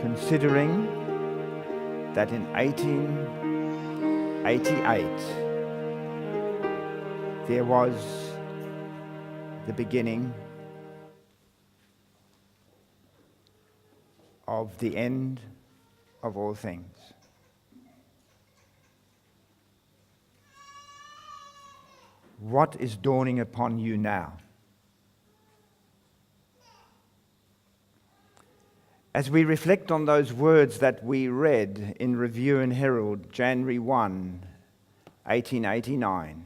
considering that in 1888 there was the beginning of the end of all things. What is dawning upon you now? As we reflect on those words that we read in Review and Herald, January 1, 1889,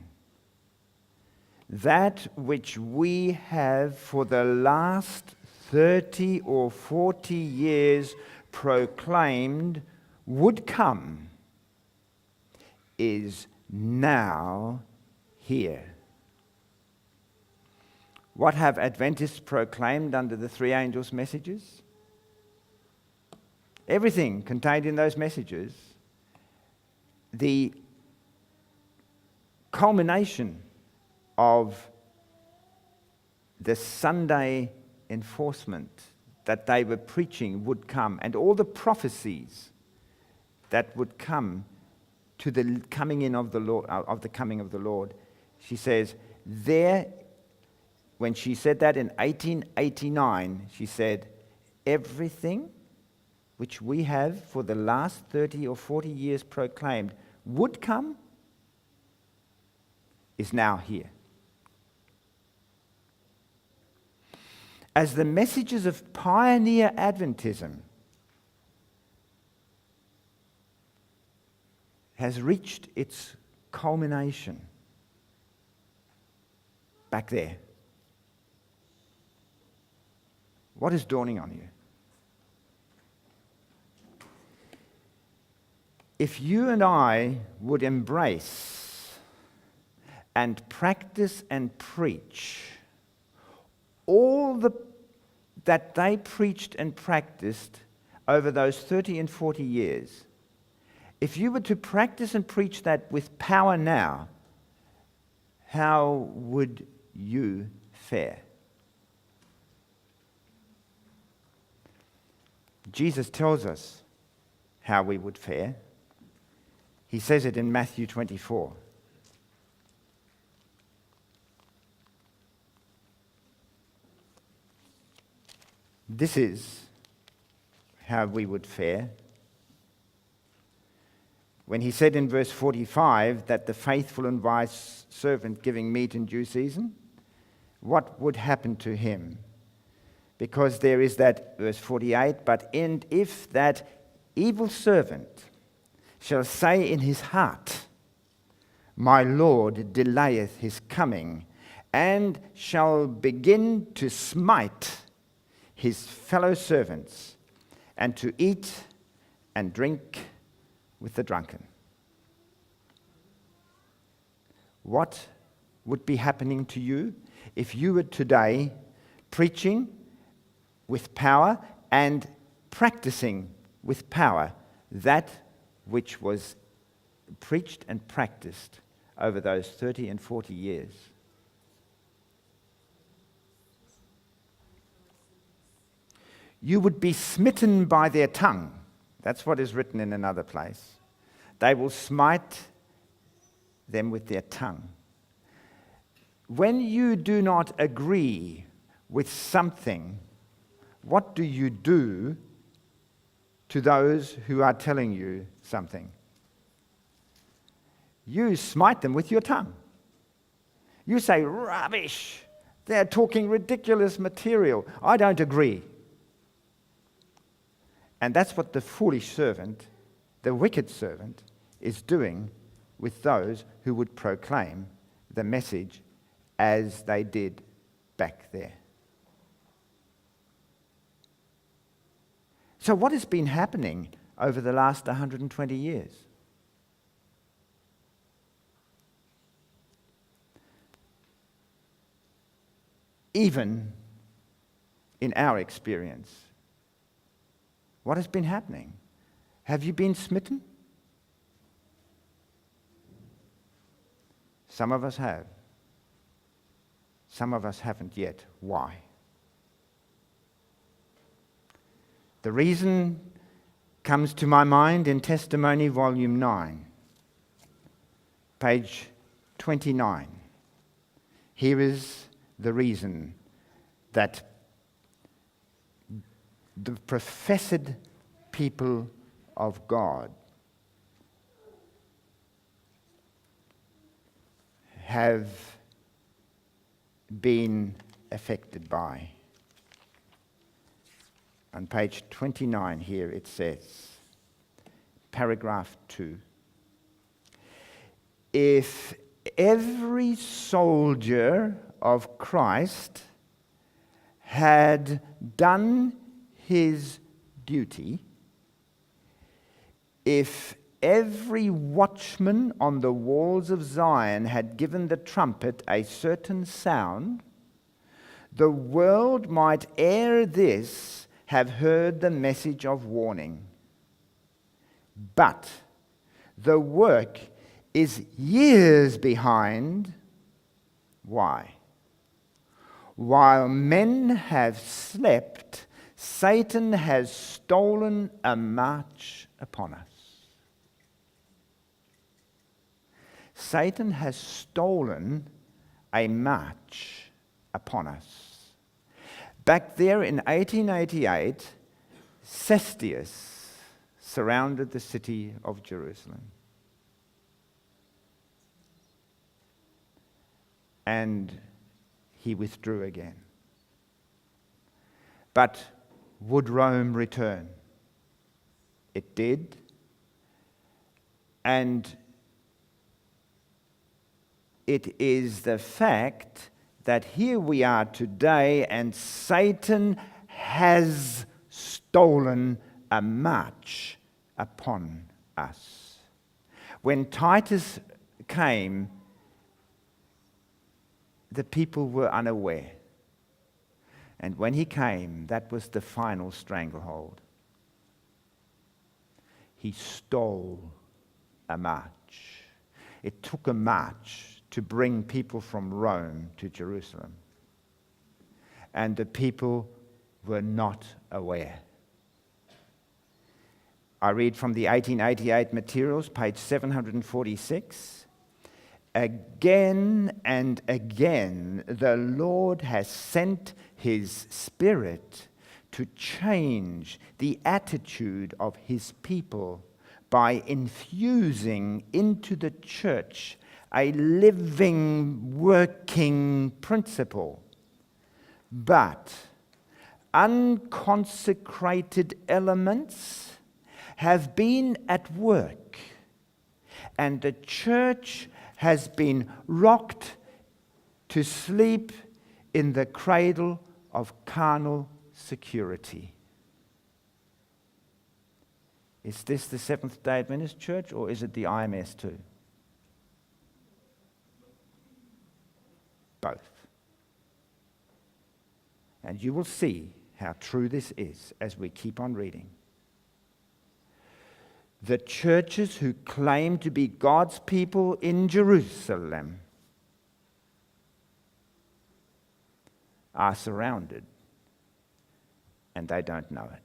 that which we have for the last 30 or 40 years proclaimed would come is now here. What have Adventists proclaimed under the three angels' messages? Everything contained in those messages, the culmination of the Sunday enforcement that they were preaching would come, and all the prophecies that would come to the coming in of the Lord, of the coming of the Lord. She says there, when she said that in 1889, she said, everything which we have for the last 30 or 40 years proclaimed would come is now here. As the messages of pioneer Adventism has reached its culmination back there, what is dawning on you? If you and I would embrace and practice and preach all that they preached and practiced over those 30 and 40 years, if you were to practice and preach that with power now, how would you fare? Jesus tells us how we would fare. He says it in Matthew 24. This is how we would fare. When he said in verse 45 that the faithful and wise servant giving meat in due season, what would happen to him? Because there is that, verse 48, and if that evil servant shall say in his heart, my Lord delayeth his coming, and shall begin to smite his fellow servants, and to eat and drink with the drunken. What would be happening to you if you were today preaching with power and practicing with power that which was preached and practiced over those 30 and 40 years? You would be smitten by their tongue. That's what is written in another place. They will smite them with their tongue. When you do not agree with something, what do you do to those who are telling you something? You smite them with your tongue. You say, rubbish. They're talking ridiculous material. I don't agree. And that's what the foolish servant, the wicked servant, is doing with those who would proclaim the message as they did back there. So what has been happening over the last 120 years? Even in our experience, what has been happening? Have you been smitten? Some of us have. Some of us haven't yet. Why? The reason comes to my mind in Testimony, Volume 9, page 29. Here is the reason that the professed people of God have been affected by. On page 29 here it says, paragraph 2, if every soldier of Christ had done his duty, if every watchman on the walls of Zion had given the trumpet a certain sound, the world might ere this have heard the message of warning. But the work is years behind. Why? While men have slept, Satan has stolen a march upon us. Satan has stolen a march upon us. Back there in 1888, Cestius surrounded the city of Jerusalem. And he withdrew again. But would Rome return? It did. And it is the fact that here we are today and Satan has stolen a march upon us. When Titus came, the people were unaware. And when he came, that was the final stranglehold. He stole a march. It took a march to bring people from Rome to Jerusalem. And the people were not aware. I read from the 1888 materials, page 746. Again and again, the Lord has sent his Spirit to change the attitude of his people by infusing into the church a living, working principle. But unconsecrated elements have been at work, and the church has been rocked to sleep in the cradle of carnal security. Is this the Seventh-day Adventist Church, or is it the IMS too? Both. And you will see how true this is as we keep on reading. The churches who claim to be God's people in Jerusalem are surrounded, and they don't know it.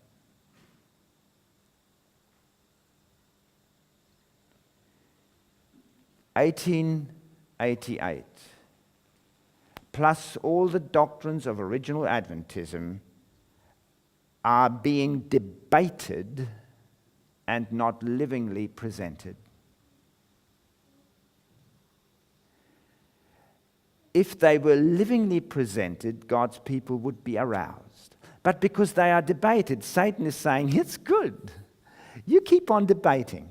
(1888) plus all the doctrines of original Adventism are being debated and not livingly presented. If they were livingly presented, God's people would be aroused. But because they are debated, Satan is saying, it's good. You keep on debating.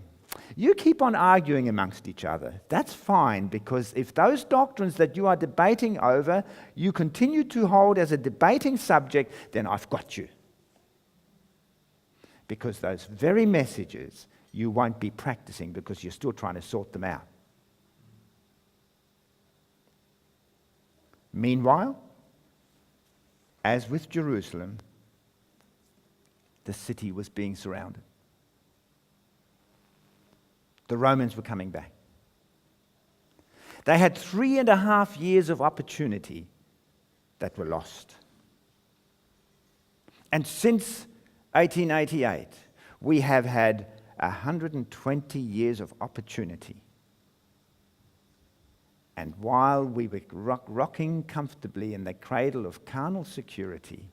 You keep on arguing amongst each other. That's fine, because if those doctrines that you are debating over, you continue to hold as a debating subject, then I've got you. Because those very messages you won't be practicing because you're still trying to sort them out. Meanwhile, as with Jerusalem, the city was being surrounded. The Romans were coming back. They had 3.5 years of opportunity that were lost. And since 1888, We have had 120 years of opportunity. And while we were rocking comfortably in the cradle of carnal security,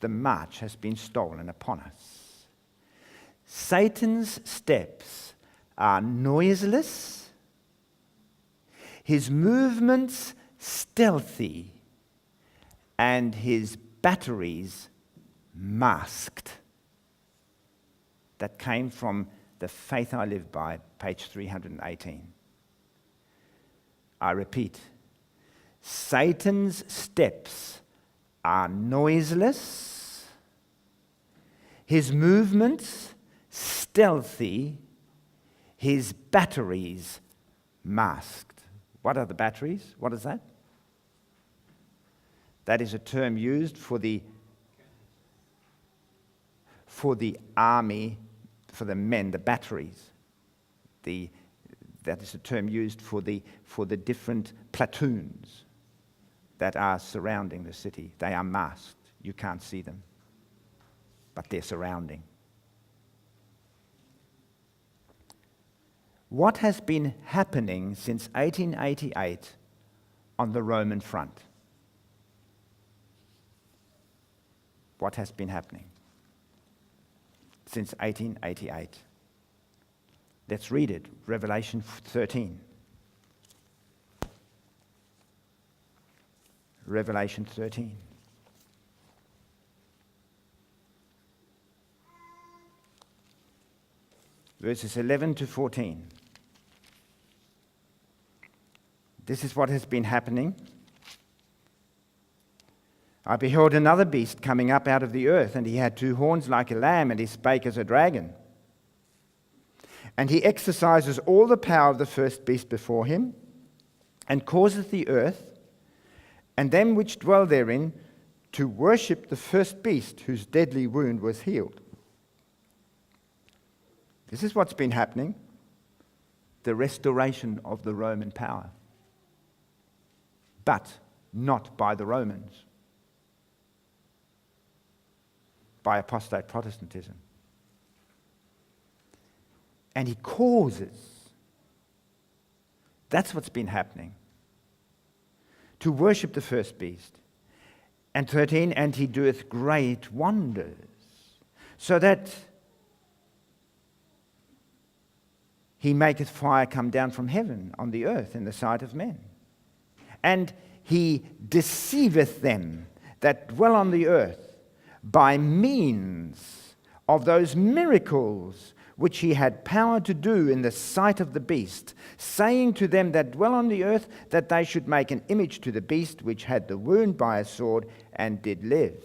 the march has been stolen upon us. Satan's steps are noiseless, his movements stealthy, and his batteries masked. That came from The Faith I Live By, page 318. I repeat, Satan's steps are noiseless, his movements stealthy, his batteries masked. What are the batteries? What is that? That is a term used for the army, for the men, the batteries. That is a term used for the different platoons that are surrounding the city. They are masked. You can't see them, but they're surrounding. What has been happening since 1888 on the Roman front? What has been happening since 1888? Let's read it, Revelation 13. Revelation 13. Verses 11 to 14. This is what has been happening. I beheld another beast coming up out of the earth, and he had 2 horns like a lamb, and he spake as a dragon. And he exercises all the power of the first beast before him, and causeth the earth, and them which dwell therein, to worship the first beast, whose deadly wound was healed. This is what's been happening. The restoration of the Roman power. But not by the Romans. By apostate Protestantism. And he causes. That's what's been happening. To worship the first beast. And 13, and he doeth great wonders. So that he maketh fire come down from heaven on the earth in the sight of men. And he deceiveth them that dwell on the earth by means of those miracles which he had power to do in the sight of the beast, saying to them that dwell on the earth that they should make an image to the beast which had the wound by a sword and did live.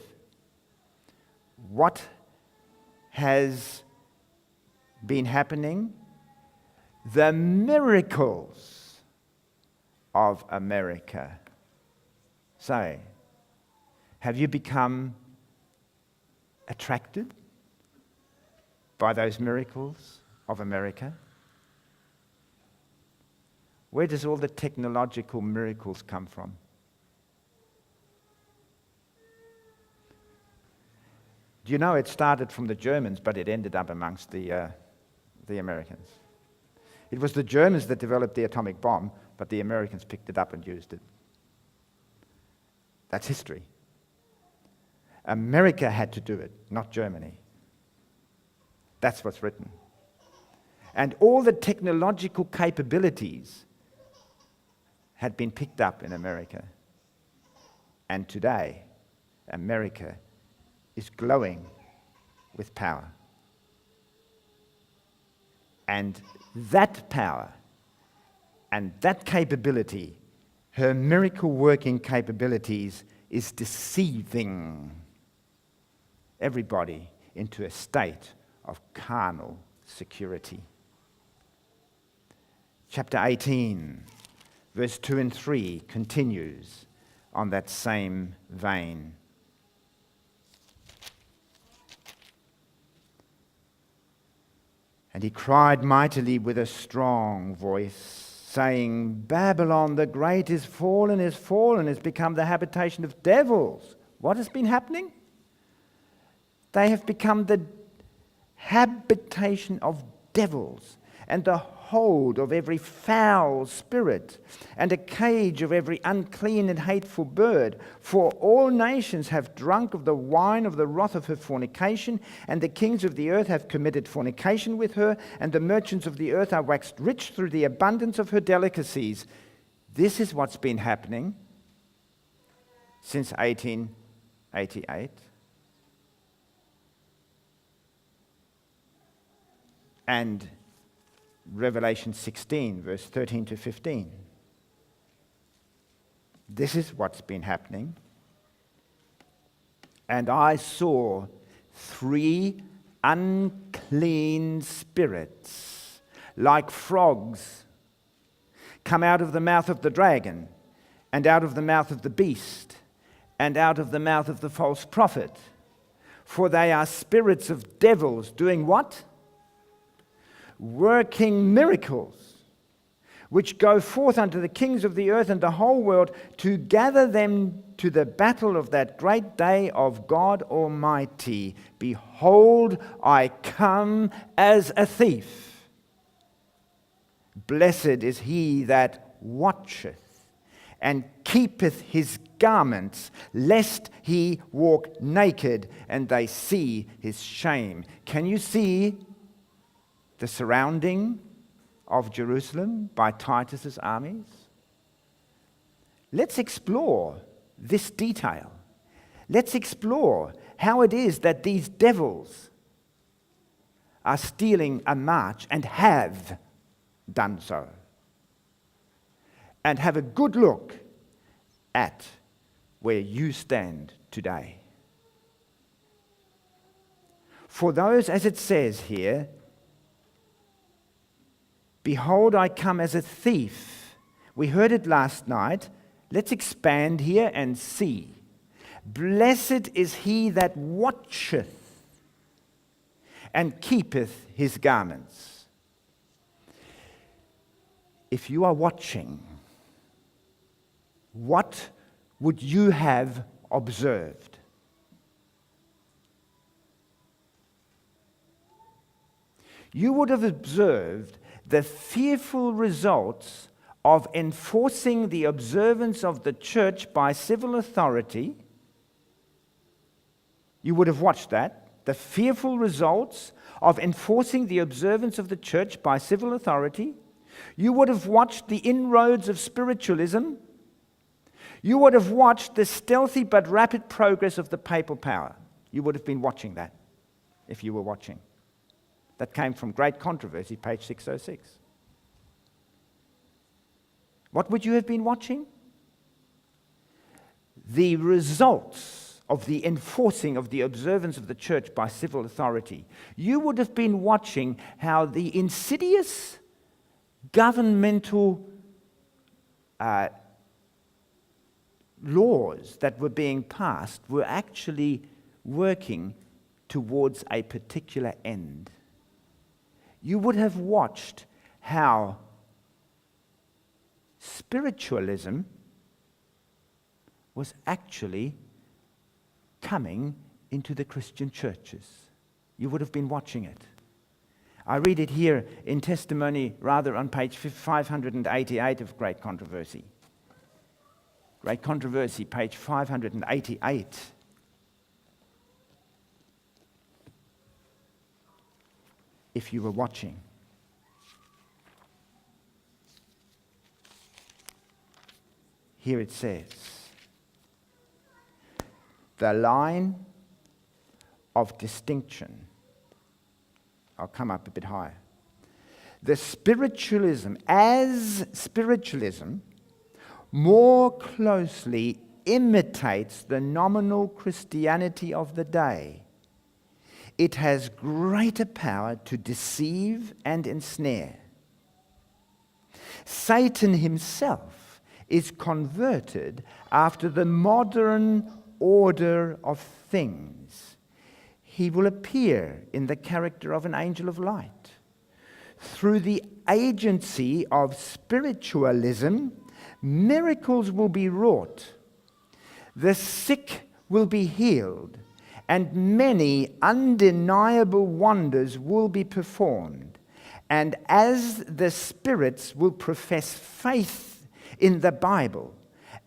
What has been happening? The miracles of America. So, have you become attracted by those miracles of America? Where does all the technological miracles come from? Do you know it started from the Germans, but it ended up amongst the Americans? It was the Germans that developed the atomic bomb, but the Americans picked it up and used it. That's history. America had to do it, not Germany. That's what's written. And all the technological capabilities had been picked up in America. And today, America is glowing with power. And that power and that capability, her miracle-working capabilities, is deceiving everybody into a state of carnal security. Chapter 18, verse 2 and 3 continues on that same vein. And he cried mightily with a strong voice, saying, Babylon the great is fallen, is become the habitation of devils. What has been happening? They have become the habitation of devils, and the hold of every foul spirit, and a cage of every unclean and hateful bird. For all nations have drunk of the wine of the wrath of her fornication, and the kings of the earth have committed fornication with her, and the merchants of the earth are waxed rich through the abundance of her delicacies. This is what's been happening since 1888. And Revelation 16, verse 13 to 15. This is what's been happening. And I saw 3 unclean spirits, like frogs, come out of the mouth of the dragon, and out of the mouth of the beast, and out of the mouth of the false prophet. For they are spirits of devils, doing what? Working miracles, which go forth unto the kings of the earth and the whole world, to gather them to the battle of that great day of God Almighty. Behold, I come as a thief. Blessed is he that watcheth and keepeth his garments, lest he walk naked and they see his shame. Can you see the surrounding of Jerusalem by Titus's armies? Let's explore this detail. Let's explore how it is that these devils are stealing a march and have done so. And have a good look at where you stand today. For those, as it says here, behold, I come as a thief. We heard it last night. Let's expand here and see. Blessed is he that watcheth and keepeth his garments. If you are watching, what would you have observed? You would have observed the fearful results of enforcing the observance of the church by civil authority. You would have watched that. The fearful results of enforcing the observance of the church by civil authority. You would have watched the inroads of spiritualism. You would have watched the stealthy but rapid progress of the papal power. You would have been watching that if you were watching. That came from Great Controversy, page 606. What would you have been watching? The results of the enforcing of the observance of the church by civil authority. You would have been watching how the insidious governmental laws that were being passed were actually working towards a particular end. You would have watched how spiritualism was actually coming into the Christian churches. You would have been watching it. I read it here in testimony, rather on page 588 of Great Controversy. Great Controversy, page 588. If you were watching. Here it says, the line of distinction. I'll come up a bit higher. The spiritualism, as spiritualism, more closely imitates the nominal Christianity of the day. It has greater power to deceive and ensnare. Satan himself is converted after the modern order of things. He will appear in the character of an angel of light. Through the agency of spiritualism, miracles will be wrought. The sick will be healed, and many undeniable wonders will be performed. And as the spirits will profess faith in the Bible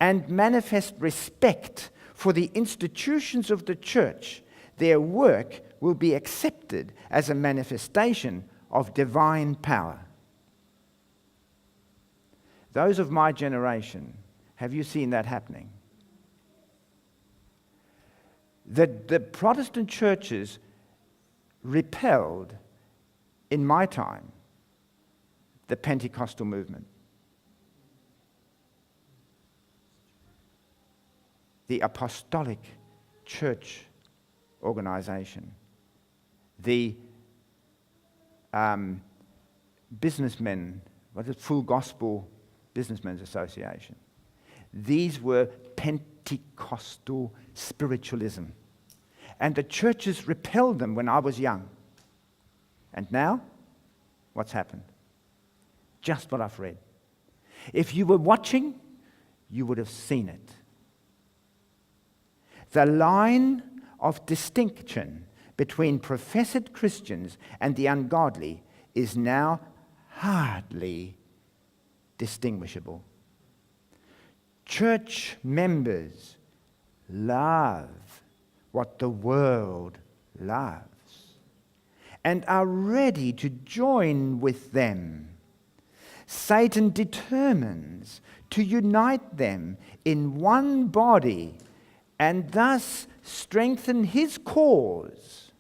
and manifest respect for the institutions of the church, their work will be accepted as a manifestation of divine power. Those of my generation, have you seen that happening? The Protestant churches repelled, in my time, the Pentecostal movement. The apostolic church organization. The businessmen, Full Gospel Businessmen's Association. These were Pentecostal spiritualism. And the churches repelled them when I was young. And now, what's happened? Just what I've read. If you were watching, you would have seen it. The line of distinction between professed Christians and the ungodly is now hardly distinguishable. Church members love what the world loves and are ready to join with them. Satan determines to unite them in one body and thus strengthen his cause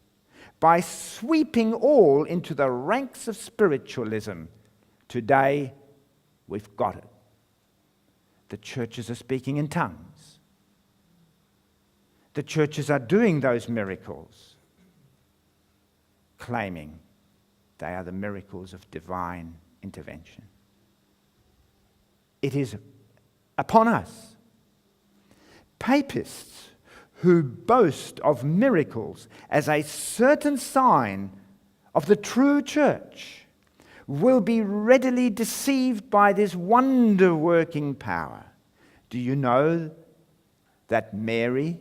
by sweeping all into the ranks of spiritualism. Today, we've got it. The churches are speaking in tongues. The churches are doing those miracles, claiming they are the miracles of divine intervention. It is upon us. Papists who boast of miracles as a certain sign of the true church will be readily deceived by this wonder-working power. Do you know that Mary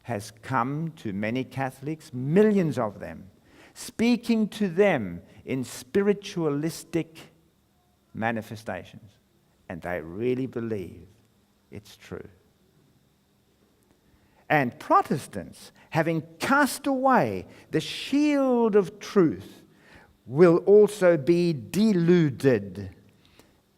has come to many Catholics, millions of them, speaking to them in spiritualistic manifestations, and they really believe it's true? And Protestants, having cast away the shield of truth, will also be deluded.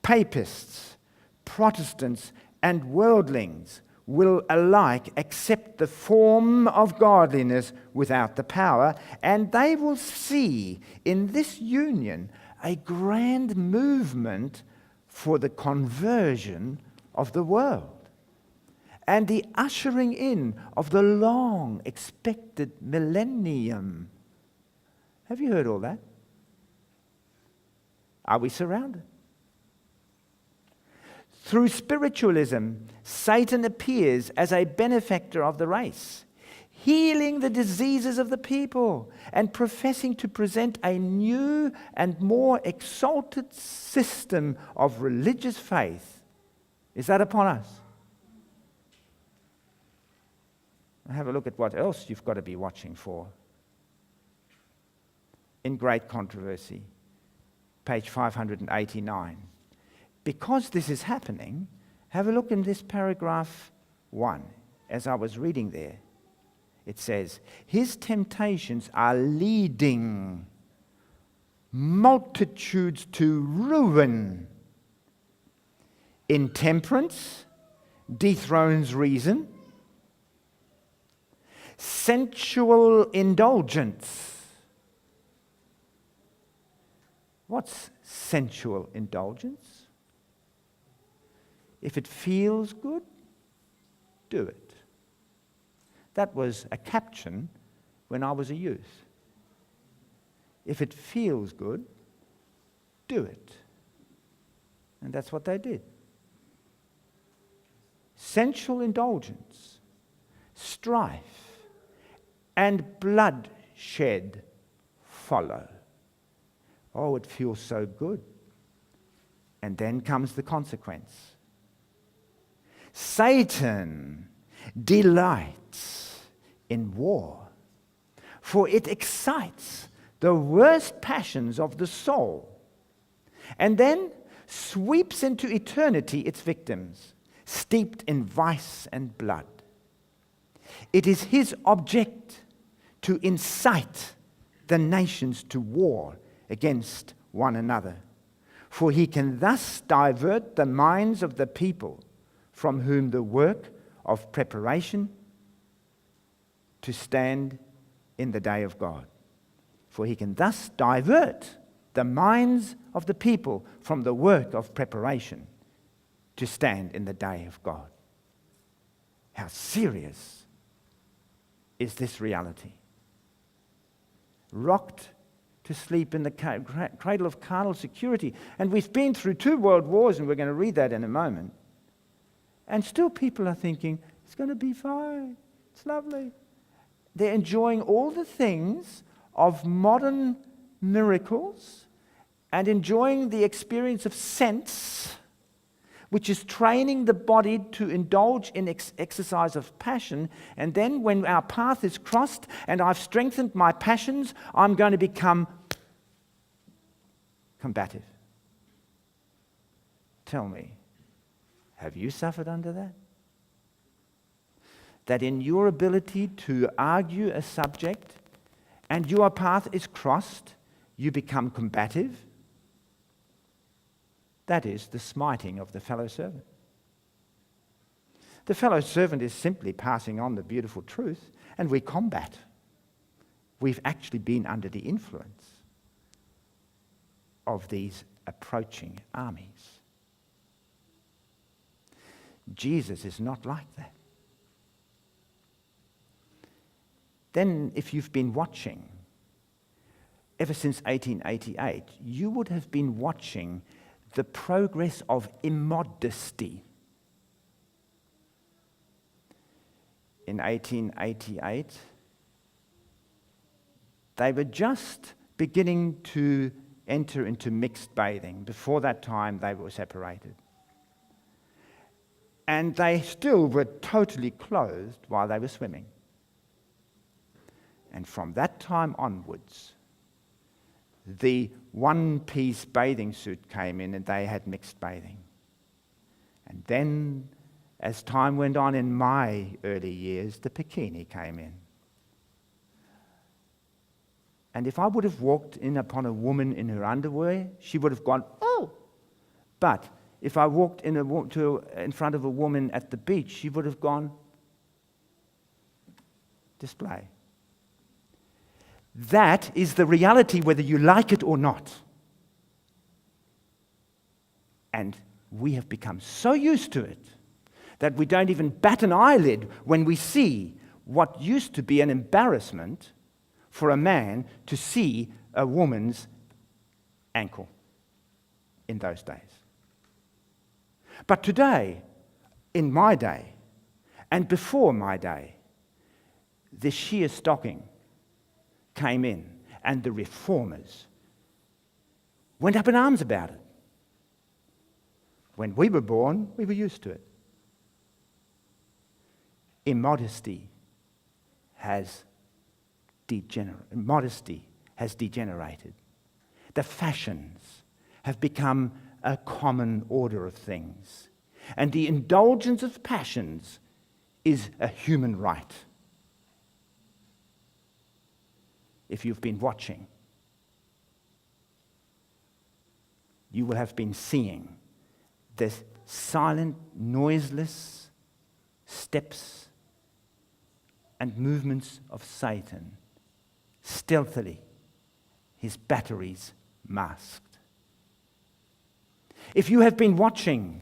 Papists, Protestants, and worldlings will alike accept the form of godliness without the power, and they will see in this union a grand movement for the conversion of the world and the ushering in of the long-expected millennium. Have you heard all that? Are we surrounded? Through spiritualism, Satan appears as a benefactor of the race, healing the diseases of the people and professing to present a new and more exalted system of religious faith. Is that upon us? Have a look at what else you've got to be watching for. In Great Controversy, page 589. Because this is happening, have a look in this paragraph 1. As I was reading there, it says, his temptations are leading multitudes to ruin. Intemperance dethrones reason. Sensual indulgence. What's sensual indulgence? If it feels good, do it. That was a caption when I was a youth. If it feels good, do it. And that's what they did. Sensual indulgence, strife, and bloodshed follow. Oh, it feels so good. And then comes the consequence. Satan delights in war, for it excites the worst passions of the soul, and then sweeps into eternity its victims, steeped in vice and blood. It is his object to incite the nations to war against one another, for he can thus divert the minds of the people from whom the work of preparation to stand in the day of God. For he can thus divert the minds of the people from the work of preparation to stand in the day of God. How serious is this reality? Rocked to sleep in the cradle of carnal security. And we've been through 2 world wars, and we're going to read that in a moment. And still people are thinking, it's going to be fine. It's lovely. They're enjoying all the things of modern miracles and enjoying the experience of sense, which is training the body to indulge in exercise of passion. And then when our path is crossed and I've strengthened my passions, I'm going to become combative. Tell me, have you suffered under that? That in your ability to argue a subject and your path is crossed, you become combative? That is the smiting of the fellow servant. The fellow servant is simply passing on the beautiful truth, and we combat. We've actually been under the influence of these approaching armies. Jesus is not like that. Then, if you've been watching ever since 1888, you would have been watching the progress of immodesty. In 1888, they were just beginning to enter into mixed bathing. Before that time, they were separated. And they still were totally clothed while they were swimming. And from that time onwards, the one-piece bathing suit came in and they had mixed bathing. And then, as time went on in my early years, the bikini came in. And if I would have walked in upon a woman in her underwear, she would have gone, oh! But if I walked in front of a woman at the beach, she would have gone, display. That is the reality, whether you like it or not. And we have become so used to it that we don't even bat an eyelid when we see what used to be an embarrassment for a man to see a woman's ankle in those days. But today, in my day, and before my day, the sheer stocking came in, and the reformers went up in arms about it. When we were born, we were used to it. Immodesty has degenerated. The fashions have become a common order of things. And the indulgence of passions is a human right. If you've been watching, you will have been seeing the silent, noiseless steps and movements of Satan, stealthily, his batteries masked. If you have been watching,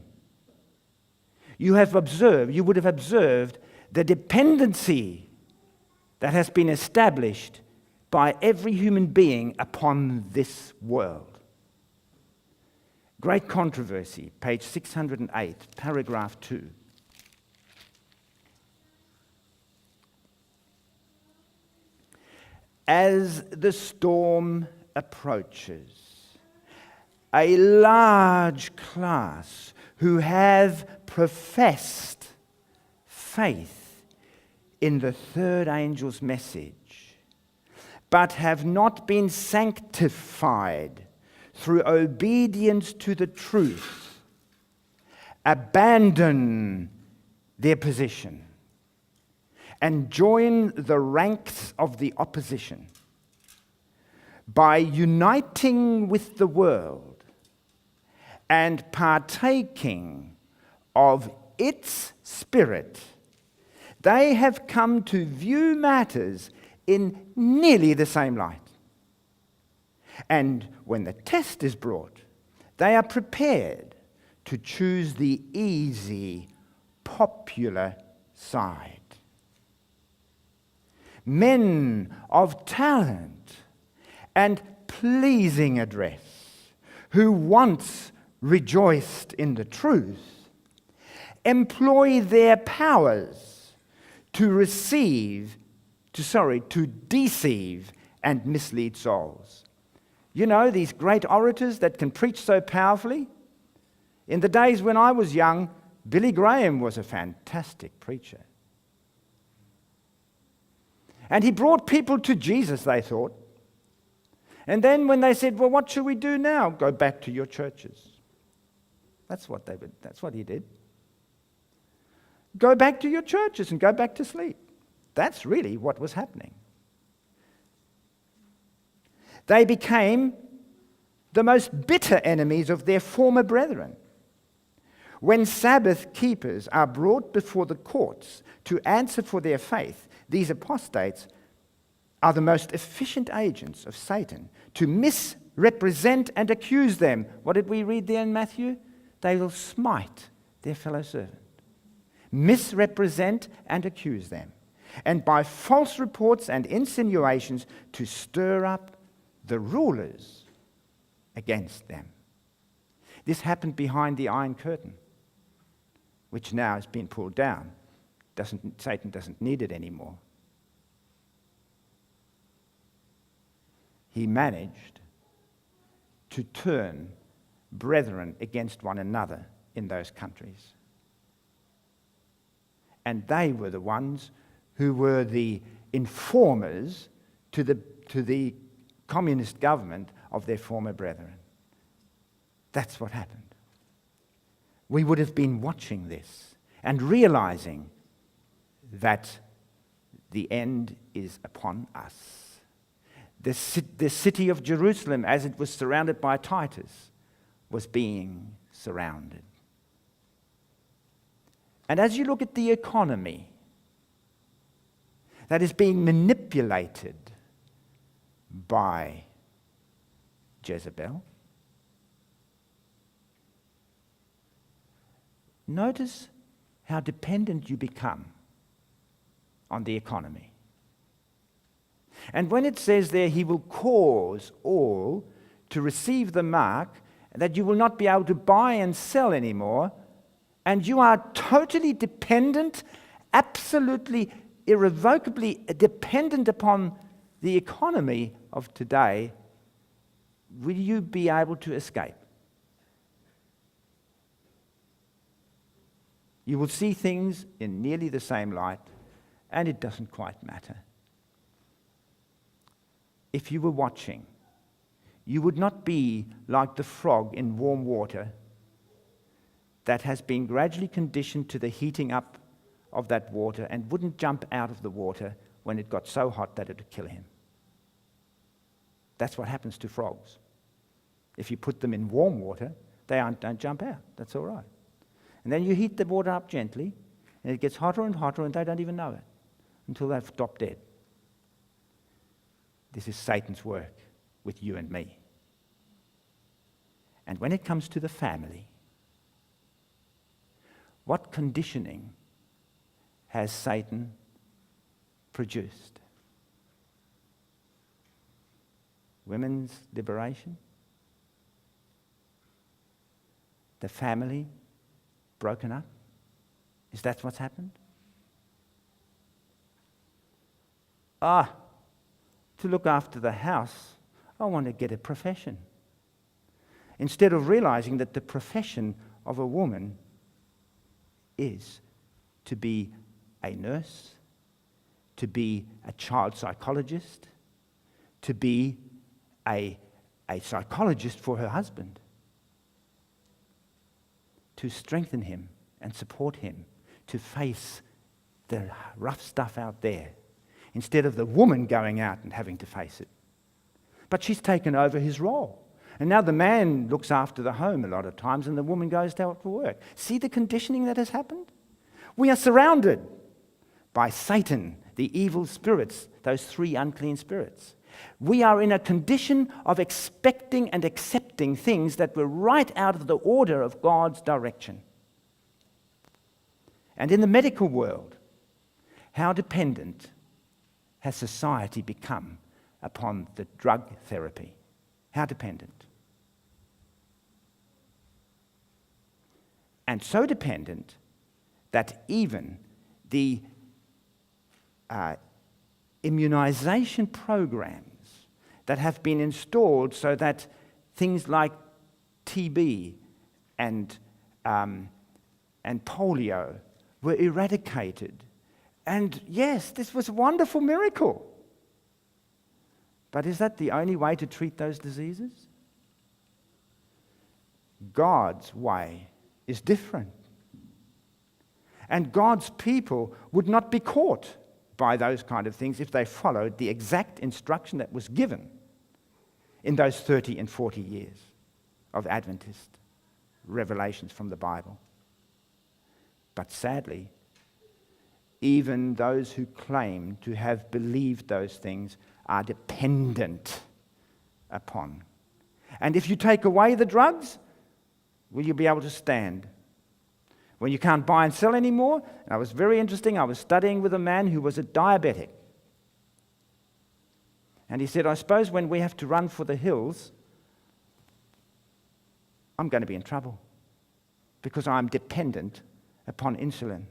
you would have observed the dependency that has been established by every human being upon this world. Great Controversy, page 608, paragraph 2. As the storm approaches, a large class who have professed faith in the third angel's message, but have not been sanctified through obedience to the truth, abandon their position and join the ranks of the opposition by uniting with the world and partaking of its spirit. They have come to view matters in nearly the same light. And when the test is brought, they are prepared to choose the easy, popular side. Men of talent and pleasing address, who once rejoiced in the truth, employ their powers to deceive and mislead souls. You know, these great orators that can preach so powerfully? In the days when I was young, Billy Graham was a fantastic preacher. And he brought people to Jesus, they thought. And then when they said, well, what should we do now? Go back to your churches. That's what he did. Go back to your churches and go back to sleep. That's really what was happening. They became the most bitter enemies of their former brethren. When Sabbath keepers are brought before the courts to answer for their faith, these apostates are the most efficient agents of Satan to misrepresent and accuse them. What did we read there in Matthew? They will smite their fellow servant. Misrepresent and accuse them. And by false reports and insinuations to stir up the rulers against them. This happened behind the Iron Curtain, which now has been pulled down. Satan doesn't need it anymore. He managed to turn brethren against one another in those countries. And they were the ones who were the informers to the communist government of their former brethren. That's what happened. We would have been watching this and realizing that the end is upon us. The city of Jerusalem, as it was surrounded by Titus, was being surrounded. And as you look at the economy that is being manipulated by Jezebel, notice how dependent you become on the economy. And when it says there, he will cause all to receive the mark, that you will not be able to buy and sell anymore, and you are totally dependent, absolutely, irrevocably dependent upon the economy of today, will you be able to escape? You will see things in nearly the same light, and it doesn't quite matter. If you were watching, you would not be like the frog in warm water that has been gradually conditioned to the heating up of that water and wouldn't jump out of the water when it got so hot that it would kill him. That's what happens to frogs. If you put them in warm water, they don't jump out. That's all right. And then you heat the water up gently, and it gets hotter and hotter, and they don't even know it until they've stopped dead. This is Satan's work with you and me. And when it comes to the family, what conditioning has Satan produced? Women's liberation? The family broken up? Is that what's happened? To look after the house, I want to get a profession. Instead of realizing that the profession of a woman is to be a nurse, to be a child psychologist, to be a psychologist for her husband, to strengthen him and support him, to face the rough stuff out there, instead of the woman going out and having to face it. But she's taken over his role. And now the man looks after the home a lot of times, and the woman goes out to work. See the conditioning that has happened? We are surrounded by Satan, the evil spirits, those 3 unclean spirits. We are in a condition of expecting and accepting things that were right out of the order of God's direction. And in the medical world, how dependent has society become upon the drug therapy? How dependent? And so dependent that even the immunization programs that have been installed so that things like TB and polio were eradicated. And yes, this was a wonderful miracle. But is that the only way to treat those diseases? God's way is different. And God's people would not be caught by those kind of things if they followed the exact instruction that was given in those 30 and 40 years of Adventist revelations from the Bible. But sadly, even those who claim to have believed those things are dependent upon. And if you take away the drugs, will you be able to stand? When you can't buy and sell anymore, and it was very interesting, I was studying with a man who was a diabetic. And he said, I suppose when we have to run for the hills, I'm going to be in trouble because I'm dependent upon insulin.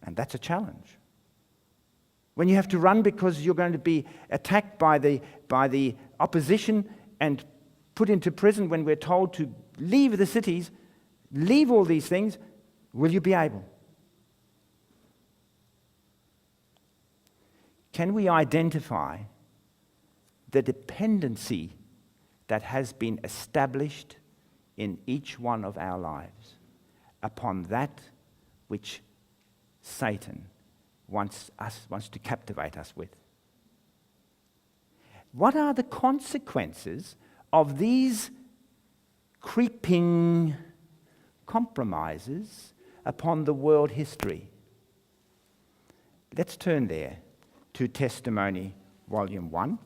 And that's a challenge. When you have to run because you're going to be attacked by the opposition and put into prison when we're told to leave the cities, leave all these things, will you be able? Can we identify the dependency that has been established in each one of our lives upon that which Satan wants to captivate us with? What are the consequences of these creeping compromises upon the world history? Let's turn there to Testimony, Volume 1,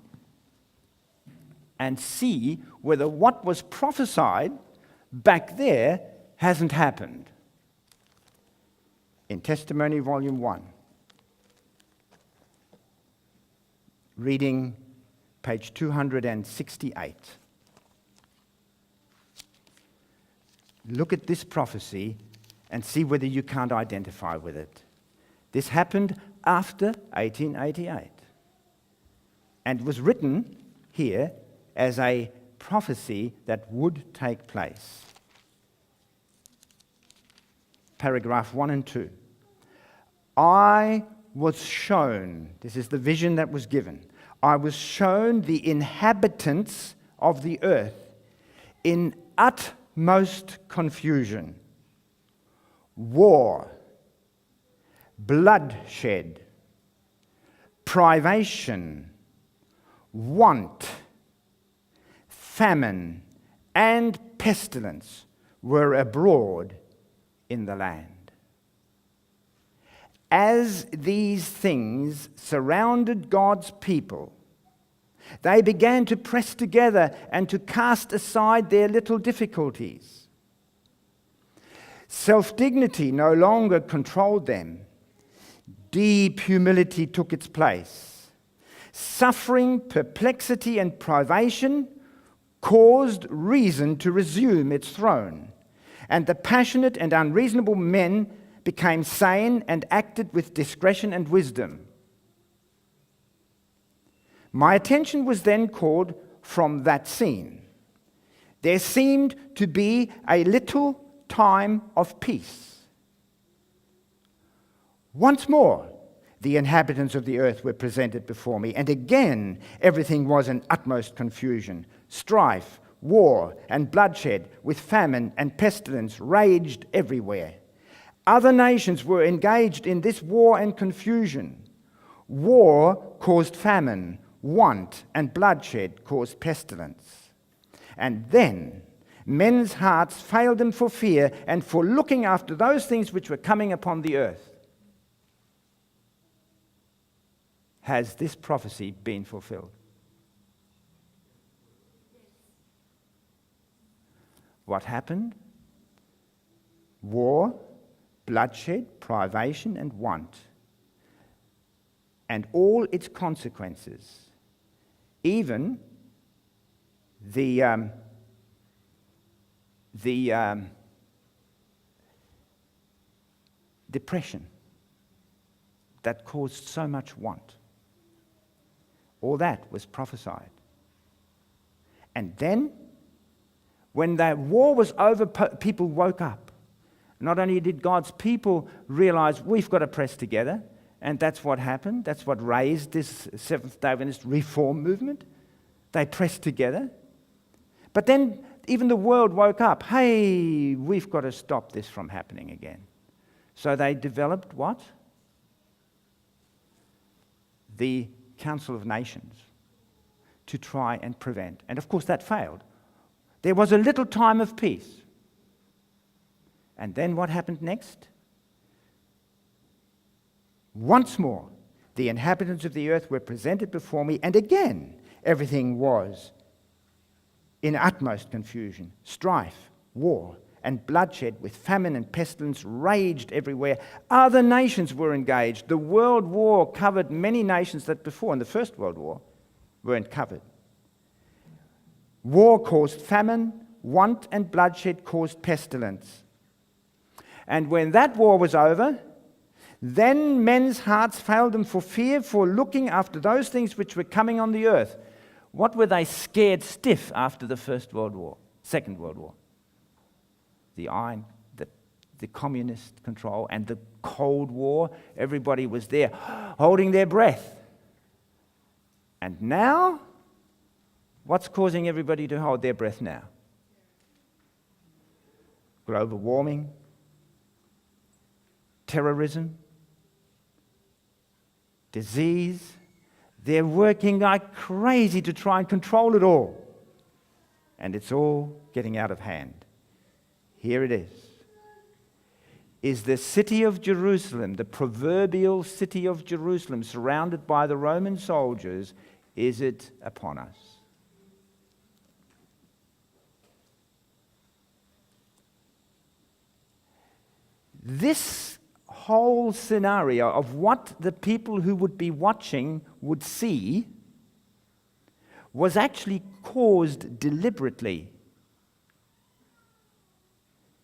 and see whether what was prophesied back there hasn't happened. In Testimony, Volume 1, reading page 268. Look at this prophecy and see whether you can't identify with it. This happened after 1888 and was written here as a prophecy that would take place. Paragraph 1 and 2. I was shown, this is the vision that was given, I was shown the inhabitants of the earth in utmost confusion, war, bloodshed, privation, want, famine, and pestilence were abroad in the land. As these things surrounded God's people, they began to press together and to cast aside their little difficulties. Self-dignity no longer controlled them. Deep humility took its place. Suffering, perplexity, and privation caused reason to resume its throne, and the passionate and unreasonable men became sane and acted with discretion and wisdom. My attention was then called from that scene. There seemed to be a little time of peace. Once more, the inhabitants of the earth were presented before me, and again everything was in utmost confusion. Strife, war, and bloodshed, with famine and pestilence, raged everywhere. Other nations were engaged in this war and confusion. War caused famine, want and bloodshed caused pestilence. And then men's hearts failed them for fear and for looking after those things which were coming upon the earth. Has this prophecy been fulfilled? What happened? War, bloodshed, privation, and want, and all its consequences. Even the depression that caused so much want. All that was prophesied. And then, when that war was over, people woke up. Not only did God's people realize we've got to press together, and that's what happened. That's what raised this Seventh-day Adventist reform movement. They pressed together. But then even the world woke up. Hey, we've got to stop this from happening again. So they developed what? The Council of Nations to try and prevent. And of course that failed. There was a little time of peace. And then what happened next? Once more, the inhabitants of the earth were presented before me, and again everything was in utmost confusion. Strife, war, and bloodshed, with famine and pestilence, raged everywhere. Other nations were engaged. The World War covered many nations that before, in the First World War, weren't covered. War caused famine, want and bloodshed caused pestilence. And when that war was over, then men's hearts failed them for fear, for looking after those things which were coming on the earth. What were they scared stiff after the First World War, Second World War? The iron, the communist control, and the Cold War. Everybody was there, holding their breath. And now, what's causing everybody to hold their breath now? Global warming, terrorism, disease. They're working like crazy to try and control it all. And it's all getting out of hand. Here it is. Is the city of Jerusalem, the proverbial city of Jerusalem, surrounded by the Roman soldiers, is it upon us? This whole scenario of what the people who would be watching would see was actually caused deliberately.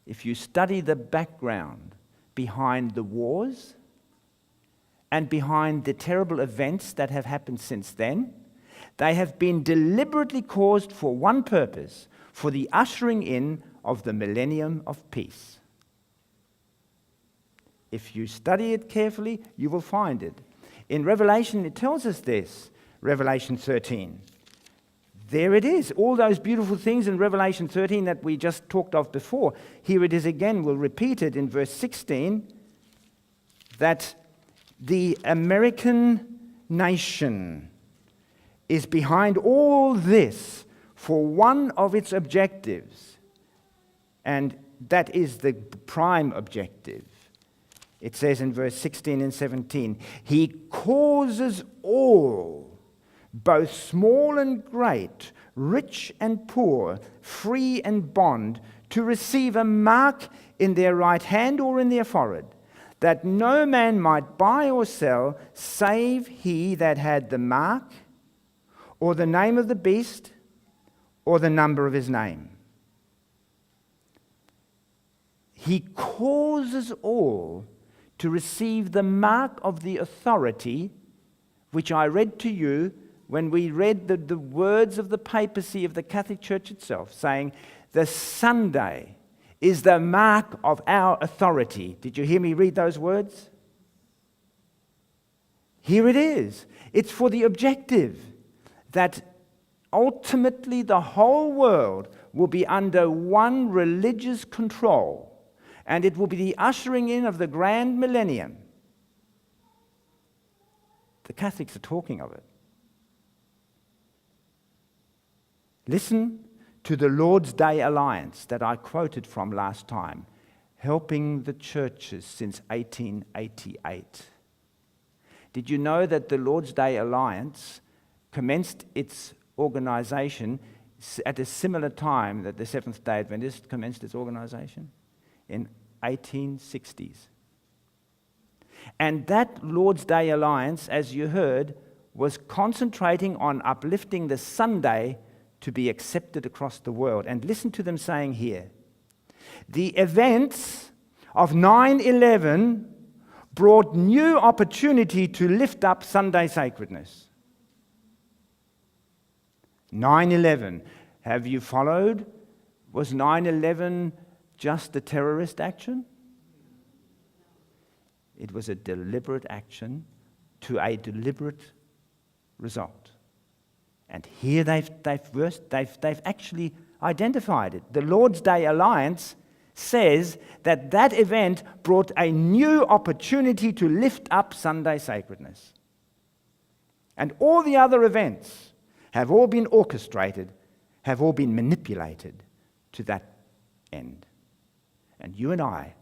If you study the background behind the wars and behind the terrible events that have happened since then, they have been deliberately caused for one purpose, for the ushering in of the millennium of peace. If you study it carefully, you will find it. In Revelation, it tells us this, Revelation 13. There it is, all those beautiful things in Revelation 13 that we just talked of before. Here it is again, we'll repeat it in verse 16, that the American nation is behind all this for one of its objectives, and that is the prime objective. It says in verse 16 and 17, he causes all, both small and great, rich and poor, free and bond, to receive a mark in their right hand or in their forehead, that no man might buy or sell, save he that had the mark, or the name of the beast, or the number of his name. He causes all to receive the mark of the authority, which I read to you when we read the words of the papacy of the Catholic Church itself, saying, the Sunday is the mark of our authority. Did you hear me read those words? Here it is. It's for the objective that ultimately the whole world will be under one religious control, and it will be the ushering in of the grand millennium. The Catholics are talking of it. Listen to the Lord's Day Alliance that I quoted from last time, helping the churches since 1888. Did you know that the Lord's Day Alliance commenced its organization at a similar time that the Seventh-day Adventists commenced its organization? In 1860s. And that Lord's Day Alliance, as you heard, was concentrating on uplifting the Sunday to be accepted across the world. And listen to them saying here, the events of 9/11 brought new opportunity to lift up Sunday sacredness. 9/11, have you followed? Was 9/11 just a terrorist action? It was a deliberate action to a deliberate result. And here they've actually identified it. The Lord's Day Alliance says that that event brought a new opportunity to lift up Sunday sacredness. And all the other events have all been orchestrated, have all been manipulated to that end. And you and I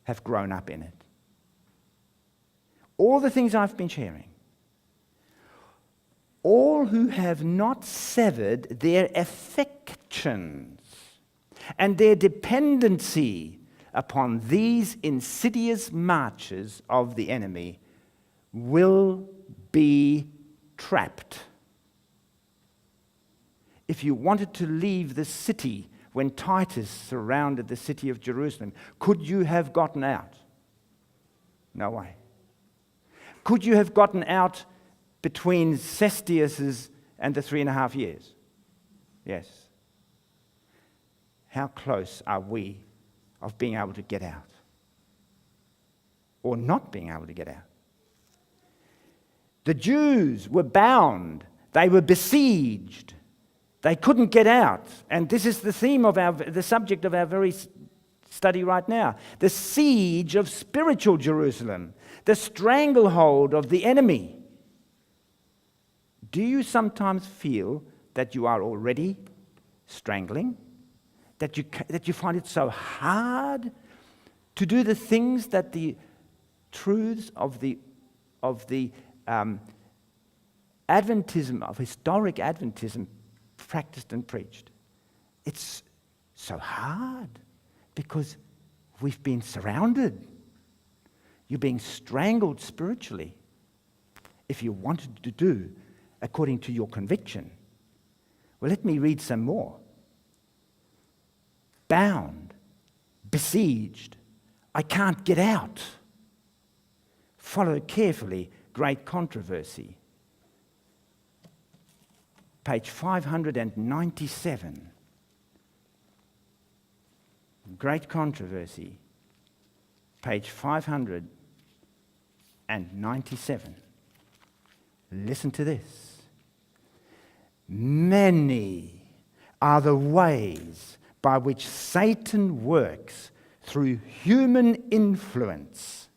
have grown up in it. All the things I've been sharing, all who have not severed their affections and their dependency upon these insidious marches of the enemy will be trapped. If you wanted to leave the city when Titus surrounded the city of Jerusalem, could you have gotten out? No way. Could you have gotten out between Cestius's and the 3.5 years? Yes. How close are we of being able to get out? Or not being able to get out? The Jews were bound. They were besieged. They couldn't get out. And this is the theme of the subject of our very study right now. The siege of spiritual Jerusalem. The stranglehold of the enemy. Do you sometimes feel that you are already strangling? That you find it so hard to do the things that the truths of the Adventism, of historic Adventism, practiced and preached? It's so hard because we've been surrounded. You're being strangled spiritually if you wanted to do according to your conviction. Well, let me read some more. Bound, besieged, I can't get out. Follow carefully, great controversy. Page 597. Great controversy. Page 597. Listen to this. Many are the ways by which Satan works through human influence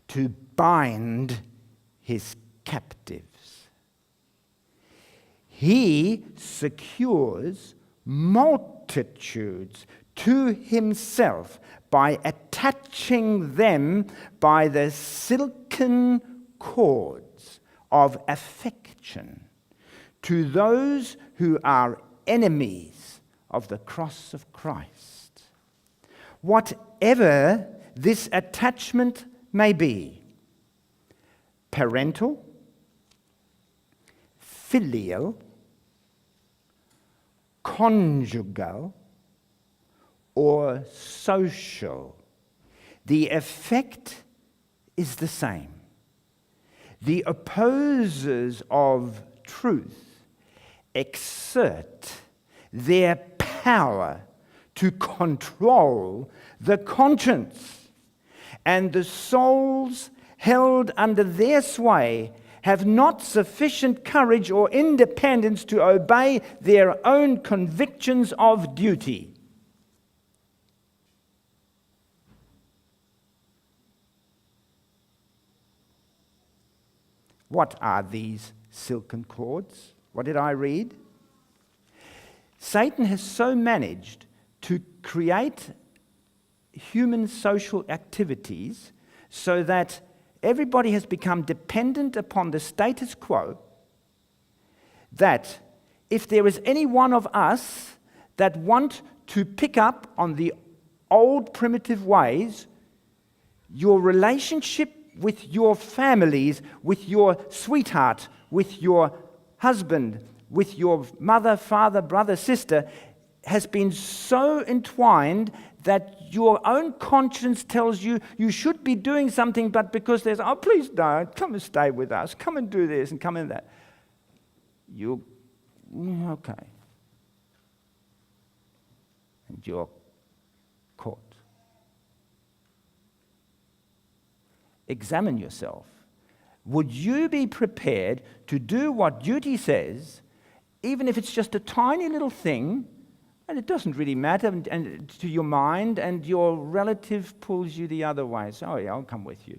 to bind his captives. He secures multitudes to himself by attaching them by the silken cords of affection to those who are enemies of the cross of Christ. Whatever this attachment may be, parental, filial, conjugal, or social, the effect is the same. The opposers of truth exert their power to control the conscience, and the souls held under their sway, have not sufficient courage or independence to obey their own convictions of duty. What are these silken cords? What did I read? Satan has so managed to create human social activities so that everybody has become dependent upon the status quo, that if there is any one of us that want to pick up on the old primitive ways, your relationship with your families, with your sweetheart, with your husband, with your mother, father, brother, sister, has been so entwined that your own conscience tells you you should be doing something, but because there's, oh, please don't, come and stay with us, come and do this and come and that. Okay. And you're caught. Examine yourself. Would you be prepared to do what duty says, even if it's just a tiny little thing, and it doesn't really matter and to your mind, and your relative pulls you the other way? So, oh yeah, I'll come with you.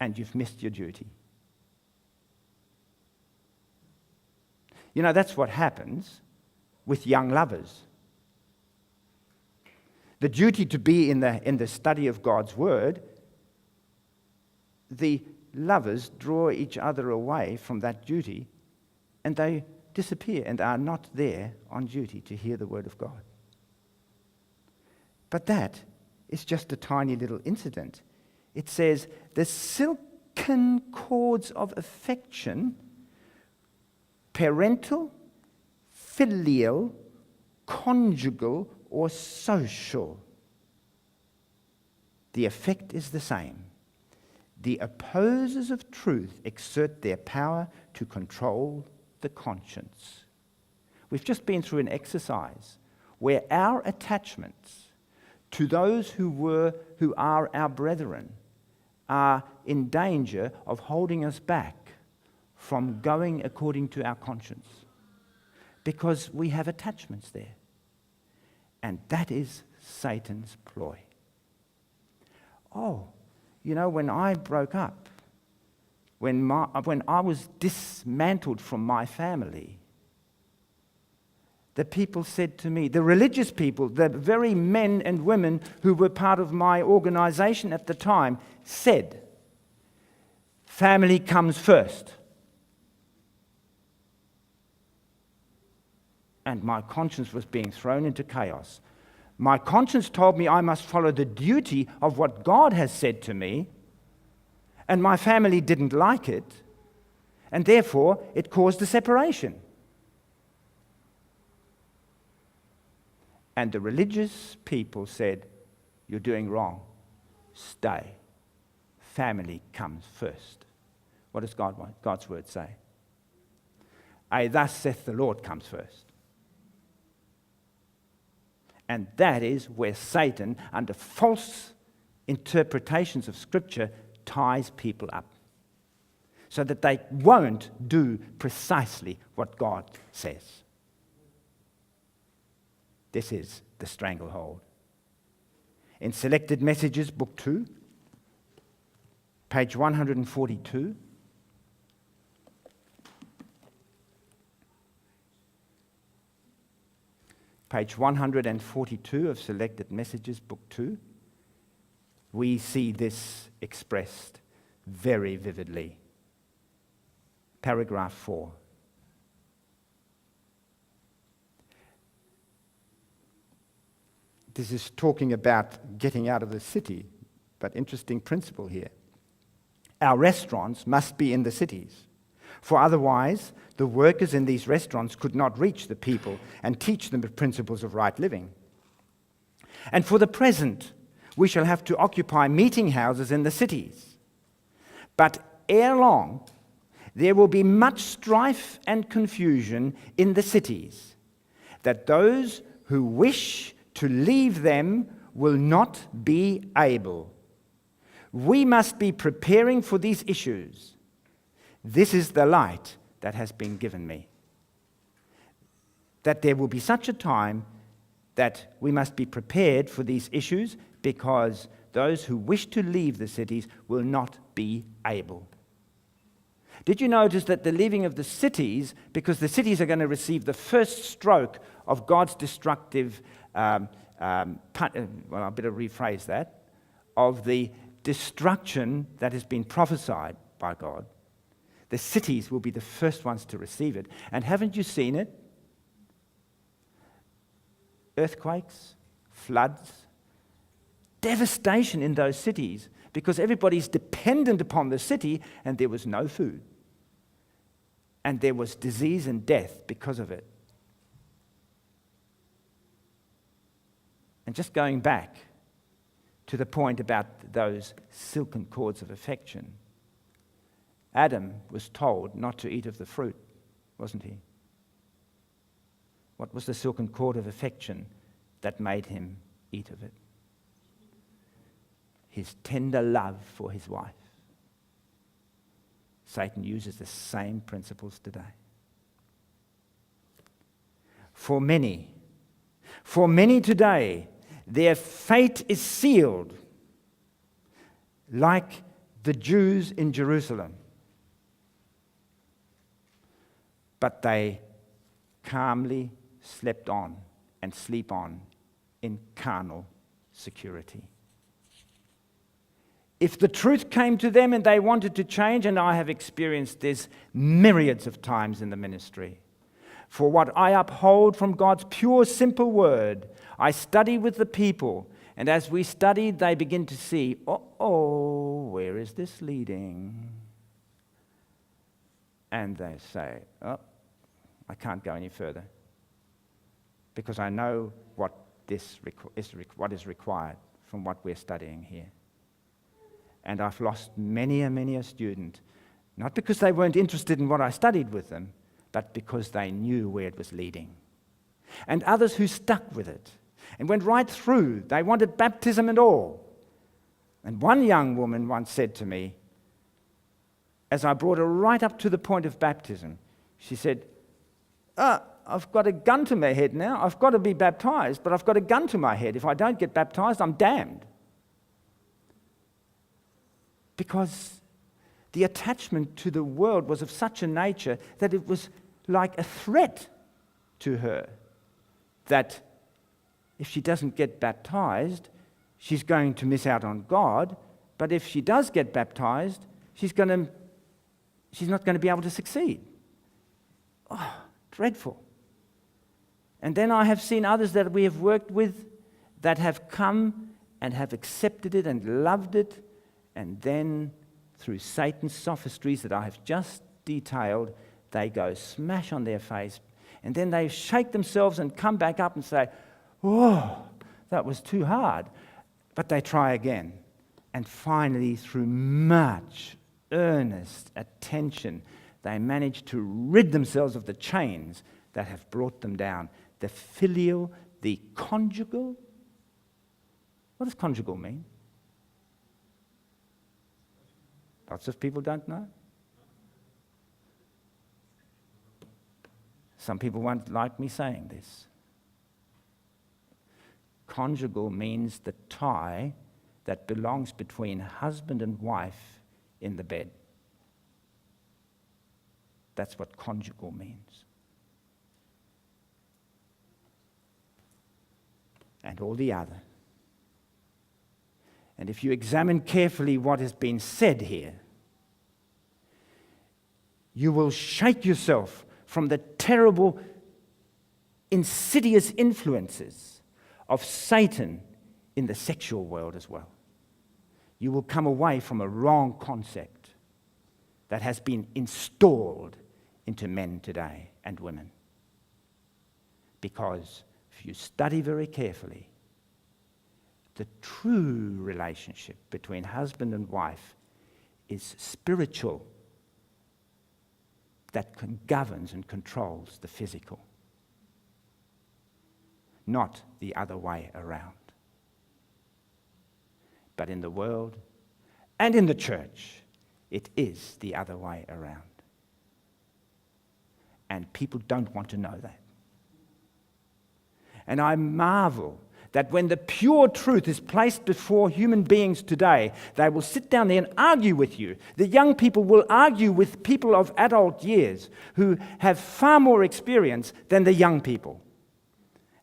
And you've missed your duty. You know, that's what happens with young lovers. The duty to be in the study of God's Word, the lovers draw each other away from that duty, and they disappear and are not there on duty to hear the Word of God. But that is just a tiny little incident. It says, the silken cords of affection, parental, filial, conjugal, or social. The effect is the same. The opposers of truth exert their power to control the conscience. We've just been through an exercise where our attachments to those who are our brethren are in danger of holding us back from going according to our conscience, because we have attachments there. And that is Satan's ploy. Oh, you know, when I broke up, when I was dismantled from my family, the people said to me, the religious people, the very men and women who were part of my organization at the time, said, family comes first. And my conscience was being thrown into chaos. My conscience told me I must follow the duty of what God has said to me, and my family didn't like it, and therefore it caused a separation. And the religious people said, you're doing wrong. Stay. Family comes first. What does God's word say? Thus saith the Lord comes first. And that is where Satan, under false interpretations of Scripture, ties people up, so that they won't do precisely what God says. This is the stranglehold. In Selected Messages, Book 2, page 142, page 142 of Selected Messages, Book 2, we see this expressed very vividly. Paragraph 4. This is talking about getting out of the city, but interesting principle here. Our restaurants must be in the cities, for otherwise the workers in these restaurants could not reach the people and teach them the principles of right living. And for the present, we shall have to occupy meeting houses in the cities. But ere long, there will be much strife and confusion in the cities, that those who wish to leave them will not be able, We must be preparing for these issues. This is the light that has been given me. That there will be such a time that we must be prepared for these issues, because those who wish to leave the cities will not be able. Did you notice that the leaving of the cities, because the cities are going to receive the first stroke of God's destructive, well, I better rephrase that, of the destruction that has been prophesied by God. The cities will be the first ones to receive it. And haven't you seen it? Earthquakes, floods, devastation in those cities, because everybody's dependent upon the city, and there was no food. And there was disease and death because of it. And just going back to the point about those silken cords of affection, Adam was told not to eat of the fruit, wasn't he? What was the silken cord of affection that made him eat of it? His tender love for his wife. Satan uses the same principles today. For many today, their fate is sealed, like the Jews in Jerusalem. But they calmly slept on and sleep on in carnal security. If the truth came to them and they wanted to change, and I have experienced this myriads of times in the ministry, for what I uphold from God's pure, simple word, I study with the people, and as we study, they begin to see, where is this leading? And they say, I can't go any further, because I know what is required from what we're studying here. And I've lost many a student, not because they weren't interested in what I studied with them, but because they knew where it was leading. And others who stuck with it and went right through. They wanted baptism and all. And one young woman once said to me, as I brought her right up to the point of baptism, she said, I've got a gun to my head now. I've got to be baptized, but I've got a gun to my head. If I don't get baptized, I'm damned. Because the attachment to the world was of such a nature that it was like a threat to her, that if she doesn't get baptized, she's going to miss out on God, but if she does get baptized, she's not going to be able to succeed. Oh, dreadful. And then I have seen others that we have worked with that have come and have accepted it and loved it, and then through Satan's sophistries that I have just detailed, they go smash on their face, and then they shake themselves and come back up and say, that was too hard. But they try again. And finally, through much earnest attention, they manage to rid themselves of the chains that have brought them down. The filial, the conjugal. What does conjugal mean? Lots of people don't know. Some people won't like me saying this. Conjugal means the tie that belongs between husband and wife in the bed. That's what conjugal means. And all the other. And if you examine carefully what has been said here, you will shake yourself from the terrible, insidious influences of Satan in the sexual world as well. You will come away from a wrong concept that has been installed into men today and women. Because if you study very carefully, the true relationship between husband and wife is spiritual, that governs and controls the physical, not the other way around. But in the world, and in the church, it is the other way around. And people don't want to know that. And I marvel that when the pure truth is placed before human beings today, they will sit down there and argue with you. The young people will argue with people of adult years who have far more experience than the young people.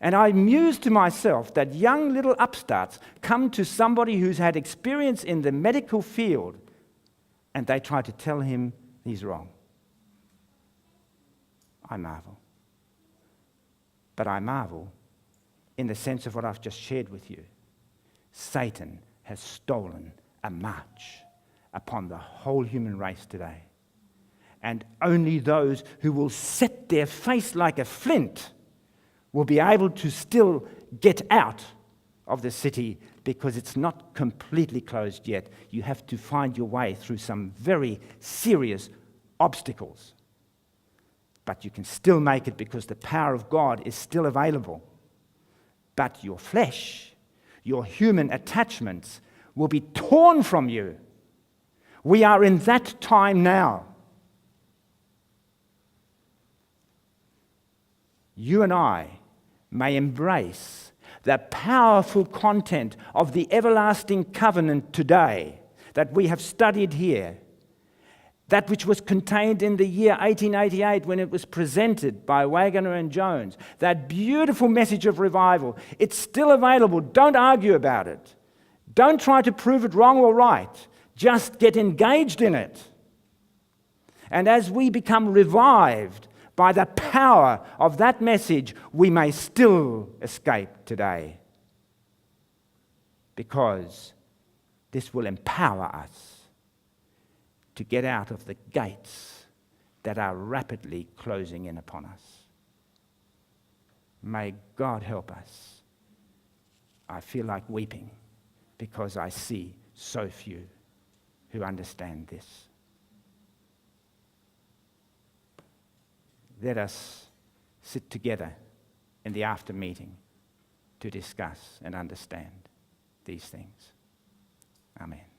And I muse to myself that young little upstarts come to somebody who's had experience in the medical field and they try to tell him he's wrong. I marvel. But I marvel in the sense of what I've just shared with you. Satan has stolen a march upon the whole human race today. And only those who will set their face like a flint will be able to still get out of the city, because it's not completely closed yet. You have to find your way through some very serious obstacles. But you can still make it because the power of God is still available. But your flesh, your human attachments will be torn from you. We are in that time now. You and I may embrace the powerful content of the everlasting covenant today that we have studied here, that which was contained in the year 1888 when it was presented by Waggoner and Jones, that beautiful message of revival. It's still available. Don't argue about it. Don't try to prove it wrong or right. Just get engaged in it. And as we become revived by the power of that message, we may still escape today, because this will empower us to get out of the gates that are rapidly closing in upon us. May God help us. I feel like weeping because I see so few who understand this. Let us sit together in the after meeting to discuss and understand these things. Amen.